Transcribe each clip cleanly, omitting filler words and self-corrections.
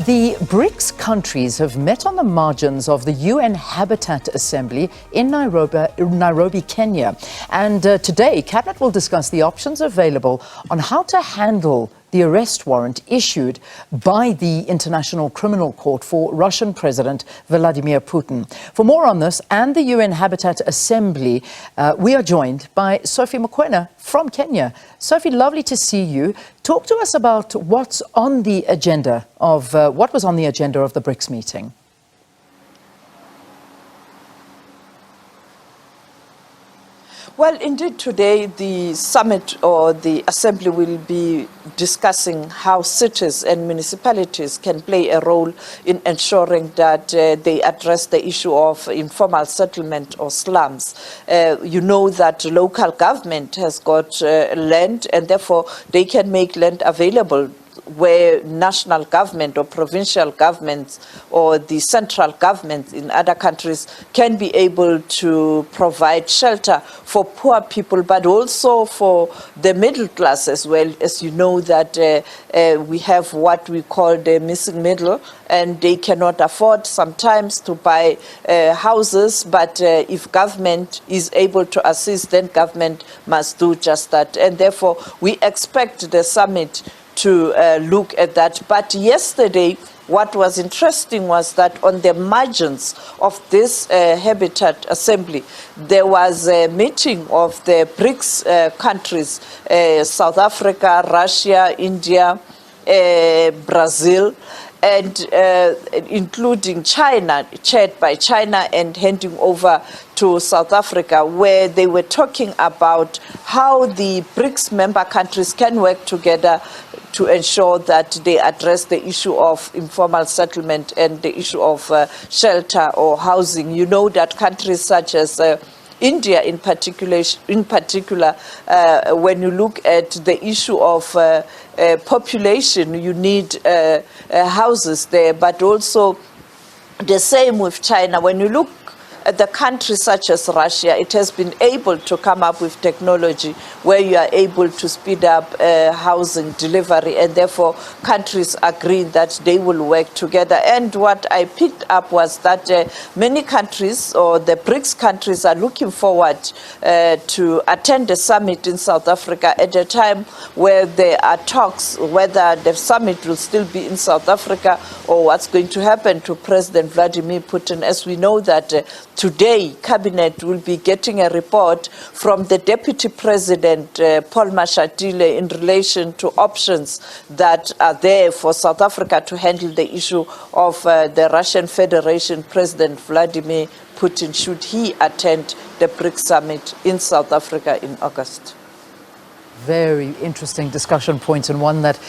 The BRICS countries have met on the margins of the UN Habitat Assembly in Nairobi, Kenya. And today, Cabinet will discuss the options available on how to handle the arrest warrant issued by the International Criminal Court for Russian President Vladimir Putin. For more on this and the UN Habitat Assembly, we are joined by Sophie Mokoena from Kenya. Sophie, lovely to see you. Talk to us about what's on the agenda of what was on the agenda of the BRICS meeting. Well, indeed, today the summit or the assembly will be discussing how cities and municipalities can play a role in ensuring that they address the issue of informal settlement or slums. You know that local government has got land, and therefore they can make land available where national government or provincial governments or the central government in other countries can be able to provide shelter for poor people, but also for the middle class as well. As you know that we have what we call the missing middle, and they cannot afford sometimes to buy houses, but if government is able to assist, then government must do just that. And therefore, we expect the summit to look at that. But yesterday, what was interesting was that on the margins of this Habitat Assembly, there was a meeting of the BRICS countries, South Africa, Russia, India, Brazil, and including China, chaired by China and handing over to South Africa, where they were talking about how the BRICS member countries can work together to ensure that they address the issue of informal settlement and the issue of shelter or housing. You know that countries such as India in particular, when you look at the issue of population, you need houses there, but also the same with China. When you look at the countries such as Russia, it has been able to come up with technology where you are able to speed up housing delivery, and therefore countries agree that they will work together. And what I picked up was that many countries, or the BRICS countries, are looking forward to attend the summit in South Africa at a time where there are talks whether the summit will still be in South Africa or what's going to happen to President Vladimir Putin. As we know that today, Cabinet will be getting a report from the Deputy President, Paul Mashatile, in relation to options that are there for South Africa to handle the issue of the Russian Federation President Vladimir Putin, should he attend the BRICS summit in South Africa in August. Very interesting discussion point, and one that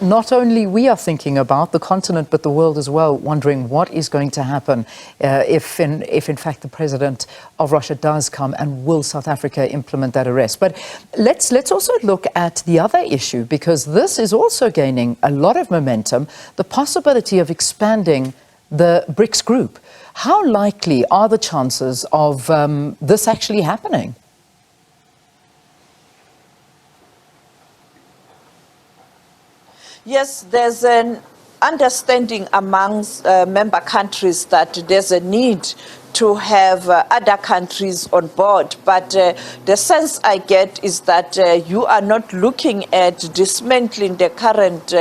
not only we are thinking about, the continent, but the world as well, wondering what is going to happen if in fact the president of Russia does come, and will South Africa implement that arrest. But let's also look at the other issue, because this is also gaining a lot of momentum, the possibility of expanding the BRICS group. How likely are the chances of this actually happening? Yes, there's an understanding amongst member countries that there's a need to have other countries on board. But the sense I get is that you are not looking at dismantling the current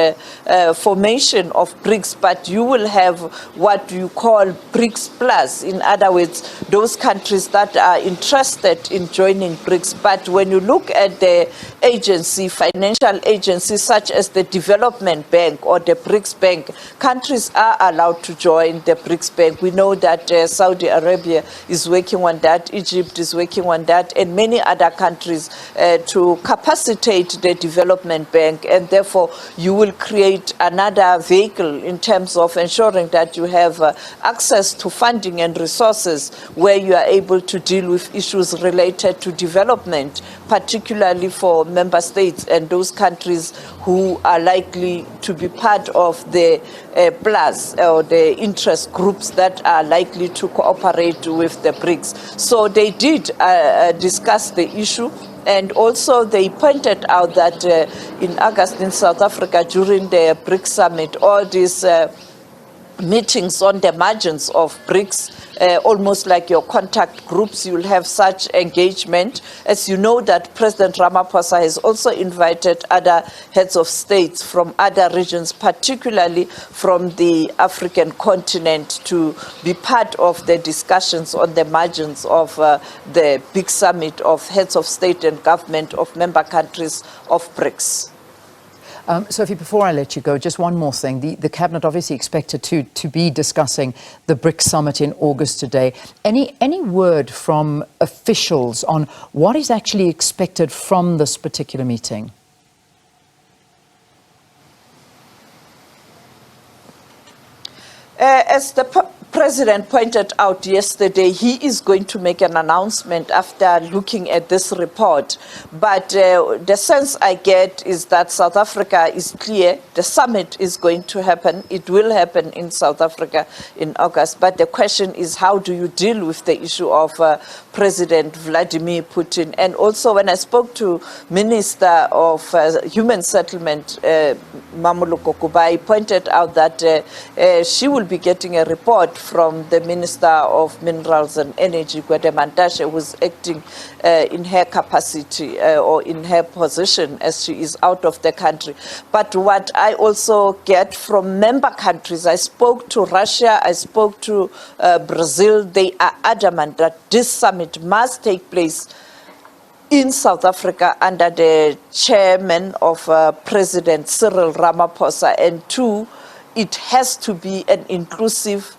formation of BRICS, but you will have what you call BRICS Plus. In other words, those countries that are interested in joining BRICS. But when you look at the agency, financial agencies such as the Development Bank or the BRICS Bank, countries are allowed to join the BRICS Bank. We know that Saudi Arabia is working on that, Egypt is working on that, and many other countries to capacitate the Development Bank, and therefore you will create another vehicle in terms of ensuring that you have access to funding and resources where you are able to deal with issues related to development, particularly for member states and those countries who are likely to be part of the plus or the interest groups that are likely to cooperate with the BRICS. So they did discuss the issue And also they pointed out that in August in South Africa during the BRICS summit, all these meetings on the margins of BRICS, almost like your contact groups, you'll have such engagement. As you know that President Ramaphosa has also invited other heads of states from other regions, particularly from the African continent, to be part of the discussions on the margins of the big summit of heads of state and government of member countries of BRICS. Sophie, before I let you go, just one more thing. The Cabinet obviously expected to be discussing the BRICS summit in August today. Any word from officials on what is actually expected from this particular meeting? As the President pointed out yesterday, he is going to make an announcement after looking at this report. But the sense I get is that South Africa is clear. The summit is going to happen. It will happen in South Africa in August. But the question is, how do you deal with the issue of President Vladimir Putin? And also, when I spoke to Minister of Human Settlement, Mamuluko Kubai, pointed out that she will be getting a report from the Minister of Minerals and Energy, Gwede Mantashe, who's acting in her capacity or in her position as she is out of the country. But what I also get from member countries, I spoke to Russia, I spoke to Brazil, they are adamant that this summit must take place in South Africa under the chairman of President Cyril Ramaphosa, and two, it has to be an inclusive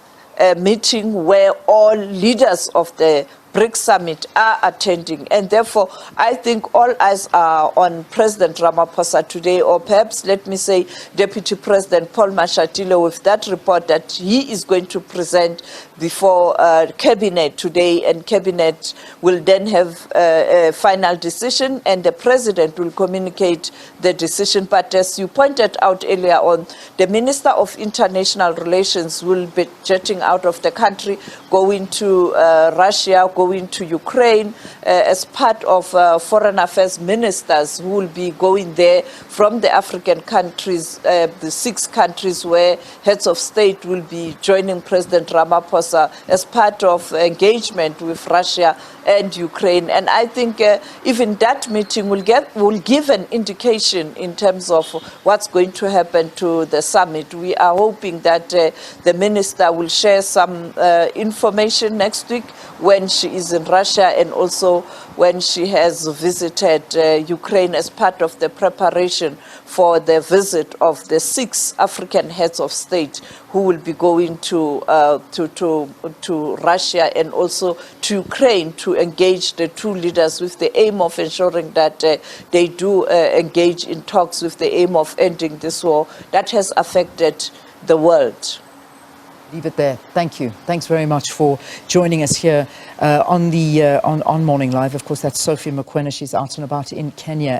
meeting where all leaders of the BRICS summit are attending. And therefore, I think all eyes are on President Ramaphosa today, or perhaps, let me say, Deputy President Paul Mashatile, with that report that he is going to present before Cabinet today, and Cabinet will then have a final decision, and the President will communicate the decision. But as you pointed out earlier on, the Minister of International Relations will be jetting out of the country, going to Russia, going to Ukraine, as part of foreign affairs ministers who will be going there from the African countries, the 6 countries where heads of state will be joining President Ramaphosa as part of engagement with Russia and Ukraine. And I think even that meeting will give an indication in terms of what's going to happen to the summit. We are hoping that the minister will share some information next week when she is in Russia, and also when she has visited Ukraine as part of the preparation for the visit of the 6 African heads of state who will be going to Russia and also to Ukraine to engage the 2 leaders with the aim of ensuring that they do engage in talks with the aim of ending this war that has affected the world. Leave it there. Thank you. Thanks very much for joining us here on Morning Live. Of course, that's Sophie Mokoena. She's out and about in Kenya.